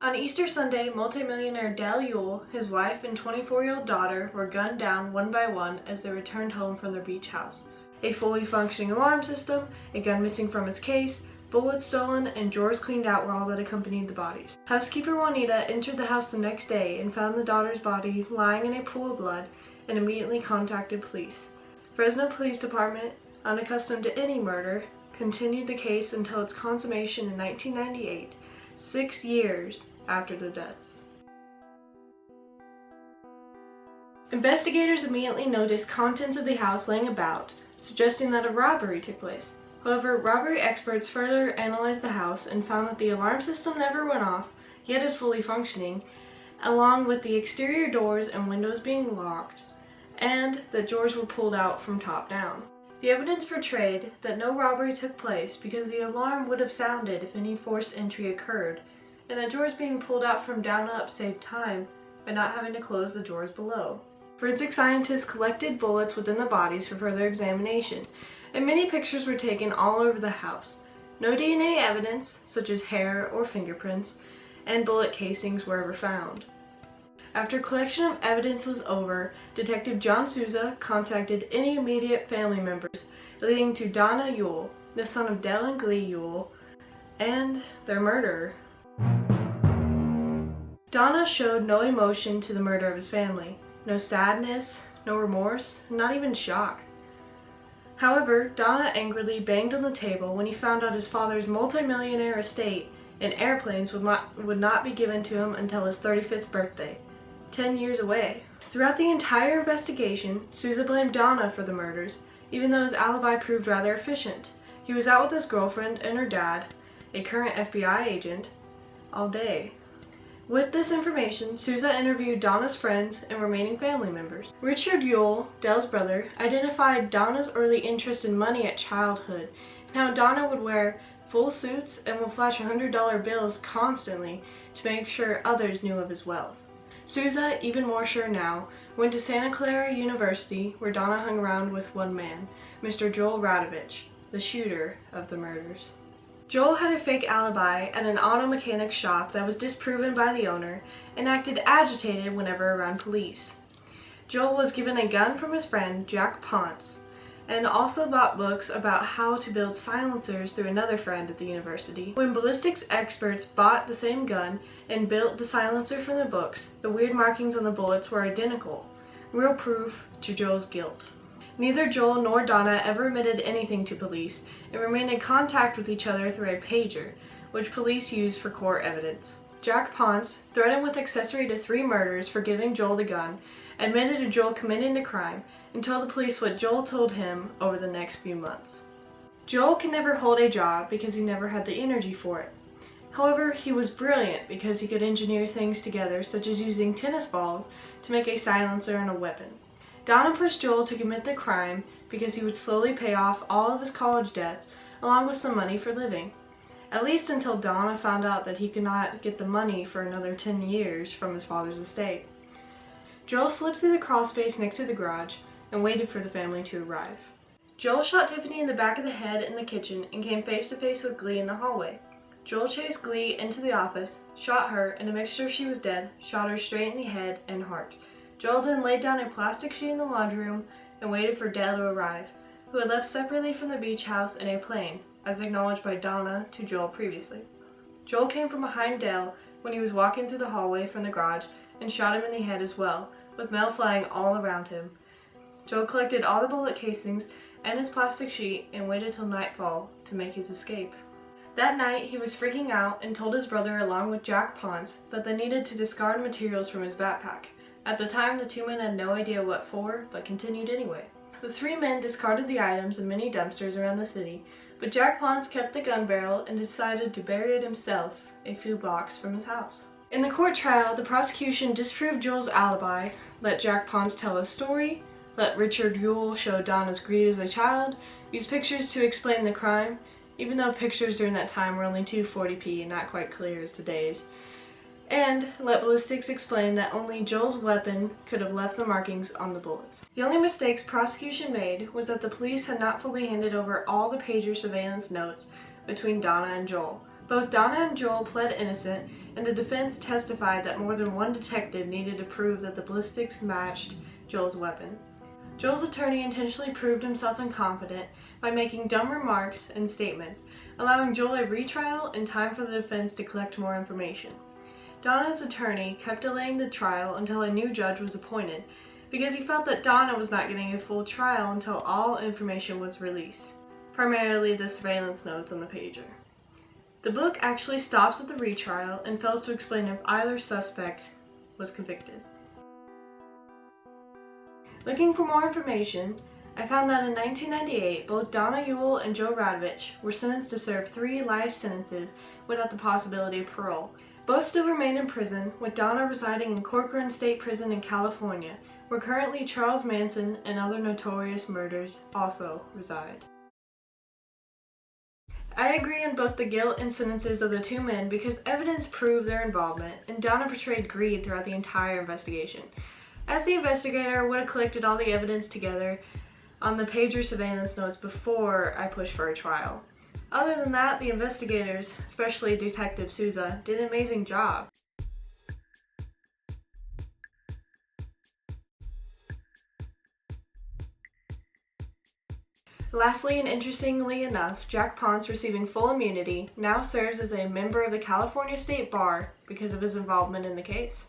On Easter Sunday, multimillionaire Dale Ewell, his wife, and 24-year-old daughter were gunned down one by one as they returned home from their beach house. A fully functioning alarm system, a gun missing from its case, bullets stolen, and drawers cleaned out were all that accompanied the bodies. Housekeeper Juanita entered the house the next day and found the daughter's body lying in a pool of blood and immediately contacted police. Fresno Police Department, unaccustomed to any murder, continued the case until its consummation in 1998, 6 years after the deaths. Investigators immediately noticed contents of the house laying about, suggesting that a robbery took place. However, robbery experts further analyzed the house and found that the alarm system never went off, yet is fully functioning, along with the exterior doors and windows being locked, and that drawers were pulled out from top down. The evidence portrayed that no robbery took place because the alarm would have sounded if any forced entry occurred, and that drawers being pulled out from down up saved time by not having to close the drawers below. Forensic scientists collected bullets within the bodies for further examination, and many pictures were taken all over the house. No DNA evidence, such as hair or fingerprints, and bullet casings were ever found. After collection of evidence was over, Detective John Souza contacted any immediate family members, leading to Donna Ewell, the son of Dell and Glee Ewell, and their murderer. Donna showed no emotion to the murder of his family. No sadness, no remorse, not even shock. However, Donna angrily banged on the table when he found out his father's multimillionaire estate and airplanes would not be given to him until his 35th birthday, 10 years away. Throughout the entire investigation, Souza blamed Donna for the murders, even though his alibi proved rather efficient. He was out with his girlfriend and her dad, a current FBI agent, all day. With this information, Souza interviewed Donna's friends and remaining family members. Richard Ewell, Dell's brother, identified Donna's early interest in money at childhood, and how Donna would wear full suits and would flash $100 bills constantly to make sure others knew of his wealth. Souza, even more sure now, went to Santa Clara University, where Donna hung around with one man, Mr. Joel Radovich, the shooter of the murders. Joel had a fake alibi at an auto mechanic shop that was disproven by the owner and acted agitated whenever around police. Joel was given a gun from his friend, Jack Ponce, and also bought books about how to build silencers through another friend at the university. When ballistics experts bought the same gun and built the silencer from the books, the weird markings on the bullets were identical, real proof to Joel's guilt. Neither Joel nor Donna ever admitted anything to police and remained in contact with each other through a pager, which police used for court evidence. Jack Ponce, threatened with accessory to 3 murders for giving Joel the gun, admitted to Joel committing the crime and told the police what Joel told him over the next few months. Joel could never hold a job because he never had the energy for it. However, he was brilliant because he could engineer things together, such as using tennis balls to make a silencer and a weapon. Donna pushed Joel to commit the crime because he would slowly pay off all of his college debts along with some money for living, at least until Donna found out that he could not get the money for another 10 years from his father's estate. Joel slipped through the crawl space next to the garage and waited for the family to arrive. Joel shot Tiffany in the back of the head in the kitchen and came face to face with Glee in the hallway. Joel chased Glee into the office, shot her, and to make sure she was dead, shot her straight in the head and heart. Joel then laid down a plastic sheet in the laundry room and waited for Dale to arrive, who had left separately from the beach house in a plane, as acknowledged by Donna to Joel previously. Joel came from behind Dale when he was walking through the hallway from the garage and shot him in the head as well, with mail flying all around him. Joel collected all the bullet casings and his plastic sheet and waited till nightfall to make his escape. That night, he was freaking out and told his brother along with Jack Ponce that they needed to discard materials from his backpack. At the time, the 2 men had no idea what for, but continued anyway. The 3 men discarded the items in many dumpsters around the city, but Jack Ponce kept the gun barrel and decided to bury it himself a few blocks from his house. In the court trial, the prosecution disproved Joel's alibi, let Jack Ponce tell his story, let Richard Ewell show Donna's greed as a child, use pictures to explain the crime, even though pictures during that time were only 240p and not quite clear as today's, and let ballistics explain that only Joel's weapon could have left the markings on the bullets. The only mistakes prosecution made was that the police had not fully handed over all the pager surveillance notes between Donna and Joel, Both Donna and Joel pled innocent, and the defense testified that more than one detective needed to prove that the ballistics matched Joel's weapon. Joel's attorney intentionally proved himself incompetent by making dumb remarks and statements, allowing Joel a retrial and time for the defense to collect more information. Donna's attorney kept delaying the trial until a new judge was appointed, because he felt that Donna was not getting a full trial until all information was released, primarily the surveillance notes on the pager. The book actually stops at the retrial and fails to explain if either suspect was convicted. Looking for more information, I found that in 1998, both Donna Ewell and Joe Radovich were sentenced to serve 3 life sentences without the possibility of parole. Both still remain in prison, with Donna residing in Corcoran State Prison in California, where currently Charles Manson and other notorious murders also reside. I agree on both the guilt and sentences of the 2 men because evidence proved their involvement, and Donna portrayed greed throughout the entire investigation. As the investigator, I would have collected all the evidence together on the pager surveillance notes before I pushed for a trial. Other than that, the investigators, especially Detective Souza, did an amazing job. Lastly, and interestingly enough, Jack Ponce, receiving full immunity, now serves as a member of the California State Bar because of his involvement in the case.